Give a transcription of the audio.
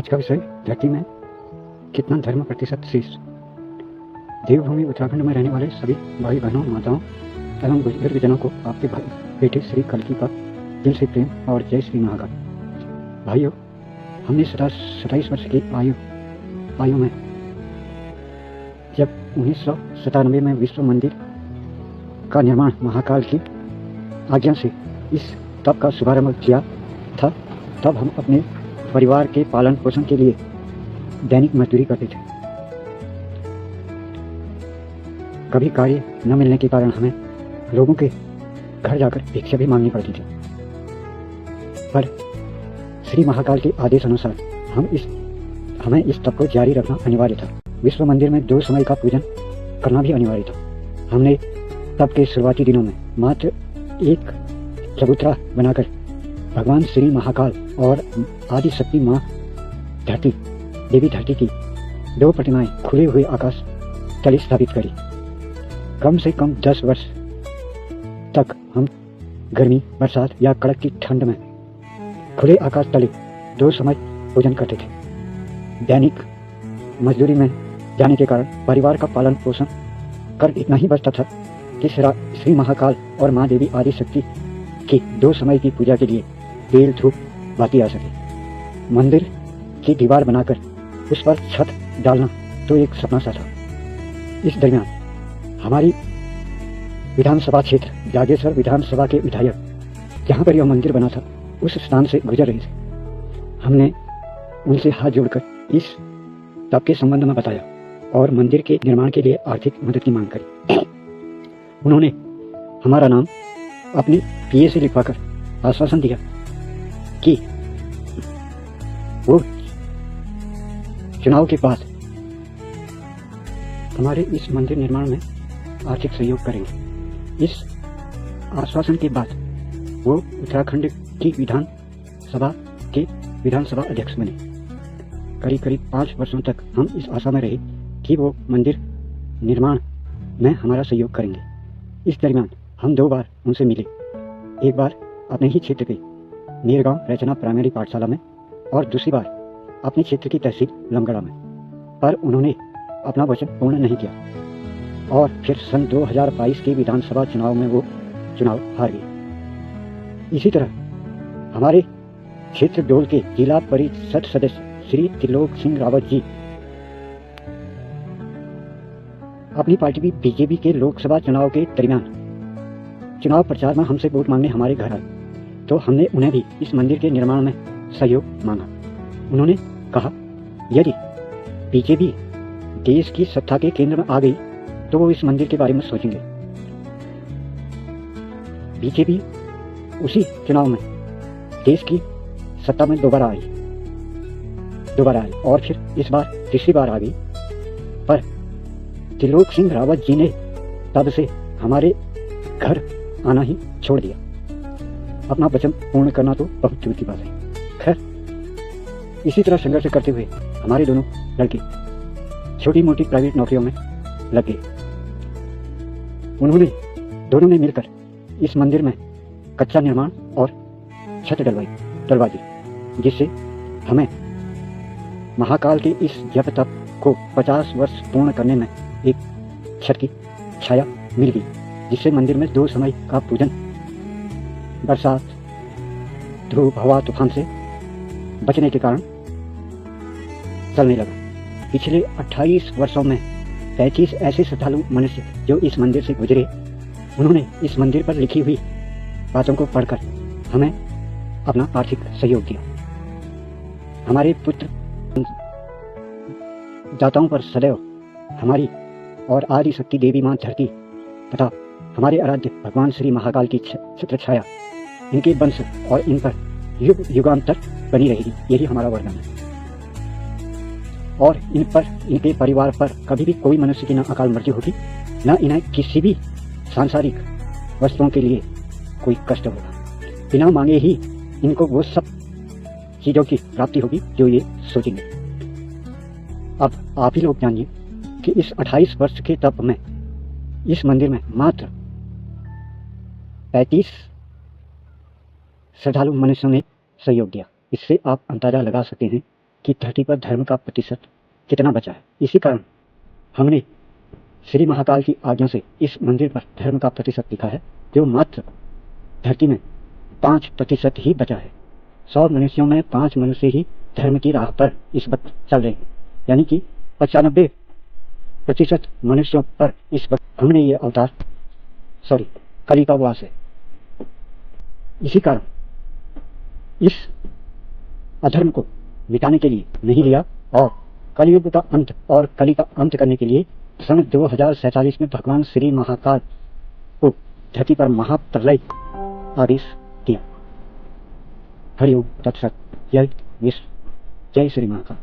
का विषय धरती में कितना धर्म प्रतिशत शीर्ष। देवभूमि उत्तराखंड में रहने वाले सभी भाई बहनों, माताओं एवं बुजुर्गजनों को आपके बेटे श्री कल्की का दिल से प्रेम और जय श्री महाकाल। भाइयों, हमने 27 वर्ष की आयु में जब 1997 में विश्व मंदिर का निर्माण महाकाल की आज्ञा से इस तप का शुभारंभ किया था, तब हम अपने परिवार के पालन पोषण के लिए दैनिक मजदूरी करते थे। कभी कार्य न मिलने के कारण हमें लोगों के घर जाकर भिक्षा भी मांगनी पड़ती थी, पर श्री महाकाल के आदेश अनुसार हमें इस तप को जारी रखना अनिवार्य था। विश्व मंदिर में 2 समय का पूजन करना भी अनिवार्य था। हमने तप के शुरुआती दिनों में मात्र एक चबूतरा बनाकर भगवान श्री महाकाल और आदि शक्ति माँ देवी धरती की 2 प्रतिमाएं खुले हुए आकाश तले स्थापित करी। कम से कम 10 वर्ष तक हम गर्मी, बरसात या कड़क की ठंड में खुले आकाश तले 2 समय पूजन करते थे। दैनिक मजदूरी में जाने के कारण परिवार का पालन पोषण कर इतना ही बचता था कि श्री महाकाल और माँ देवी आदि शक्ति की 2 समय की पूजा के लिए तेल धूप बाती आ सके। मंदिर की दीवार बनाकर उस पर छत डालना तो एक सपना सा था। इस दरमियान हमारी विधानसभा क्षेत्र जागेश्वर विधानसभा के विधायक जहाँ पर यह मंदिर बना था उस स्थान से गुजर रहे थे। हमने उनसे हाथ जोड़कर इस तप के संबंध में बताया और मंदिर के निर्माण के लिए आर्थिक मदद की मांग करी। उन्होंने हमारा नाम अपने पीए से लिखवाकर आश्वासन दिया कि वो चुनाव के बाद हमारे इस मंदिर निर्माण में आर्थिक सहयोग करेंगे। इस आश्वासन के बाद वो उत्तराखंड की विधानसभा के विधानसभा अध्यक्ष बने। करीब 5 वर्षों तक हम इस आशा में रहे कि वो मंदिर निर्माण में हमारा सहयोग करेंगे। इस दरमियान हम 2 बार उनसे मिले, एक बार अपने ही क्षेत्र के नीरगांव रचना प्राइमरी पाठशाला में और दूसरी बार अपने क्षेत्र की तहसील लमगड़ा में, पर उन्होंने अपना वचन पूर्ण नहीं किया और फिर सन 2022 के विधानसभा चुनाव में वो चुनाव हार गए। इसी तरह हमारे क्षेत्र डोल के जिला परिषद सदस्य श्री त्रिलोक सिंह रावत जी अपनी पार्टी बीजेपी के लोकसभा चुनाव के दरमियान चुनाव प्रचार में हमसे वोट मांगने हमारे घर आए, तो हमने उन्हें भी इस मंदिर के निर्माण में सहयोग मांगा। उन्होंने कहा यदि बीजेपी देश की सत्ता के केंद्र में आ गई तो वो इस मंदिर के बारे में सोचेंगे। बीजेपी उसी चुनाव में देश की सत्ता में दोबारा आई और फिर इस बार तीसरी बार आ गई, पर त्रिलोक सिंह रावत जी ने तब से हमारे घर आना ही छोड़ दिया। अपना वचन पूर्ण करना तो बहुत दूर की बात है। खैर, इसी तरह संघर्ष करते हुए हमारे दोनों लड़के छोटी मोटी प्राइवेट नौकरियों में लग गए। दोनों ने मिलकर इस मंदिर में कच्चा निर्माण और छत डलवा दी, जिससे हमें महाकाल के इस जप तप को 50 वर्ष पूर्ण करने में एक छत की छाया मिल गई, जिससे मंदिर में 2 समय का पूजन बरसात, धूप, हवा, तूफान से बचने के कारण चलने लगा। पिछले 28 वर्षों में 35 ऐसे श्रद्धालु मनुष्य जो इस मंदिर से गुजरे, उन्होंने इस मंदिर पर लिखी हुई बातों को पढ़कर हमें अपना आर्थिक सहयोग दिया। हमारे पुत्र दाताओं पर सदैव हमारी और आदि शक्ति देवी मां धरती तथा हमारे आराध्य भगवान श्री महाकाल की छत्र छाया इनके वंश और इन पर युग युगांतर बनी रहेगी, यही हमारा वरदान है। और इन पर, इनके परिवार पर कभी भी कोई मनुष्य की न अकाल मृत्यु होगी, न इन्हें किसी भी सांसारिक वस्तुओं के लिए कोई कष्ट होगा। बिना मांगे ही इनको वो सब चीजों की प्राप्ति होगी जो ये सोचेंगे। अब आप ही लोग जानिए कि इस 28 वर्ष के तप में इस मंदिर में मात्र 35 श्रद्धालु मनुष्यों ने सहयोग दिया। इससे आप अंदाजा लगा सकते हैं कि धरती पर धर्म का प्रतिशत कितना बचा है। इसी कारण हमने श्री महाकाल की आज्ञा से इस मंदिर पर धर्म का प्रतिशत लिखा है, जो मात्र धरती में 5% ही बचा है। 100 मनुष्यों में 5 मनुष्य ही धर्म की राह पर इस वक्त चल रहे हैं, यानी कि 95% मनुष्यों पर इस वक्त हमने ये अवतार कली का वास है। इसी कारण इस अधर्म को मिटाने के लिए नहीं लिया और कलयुग का अंत और कली का अंत करने के लिए सन 2047 में भगवान श्री महाकाल को धरती पर महाप्रलय आदेश दिया। हरिओम तत्सत। जय विश्व। जय श्री महाकाल।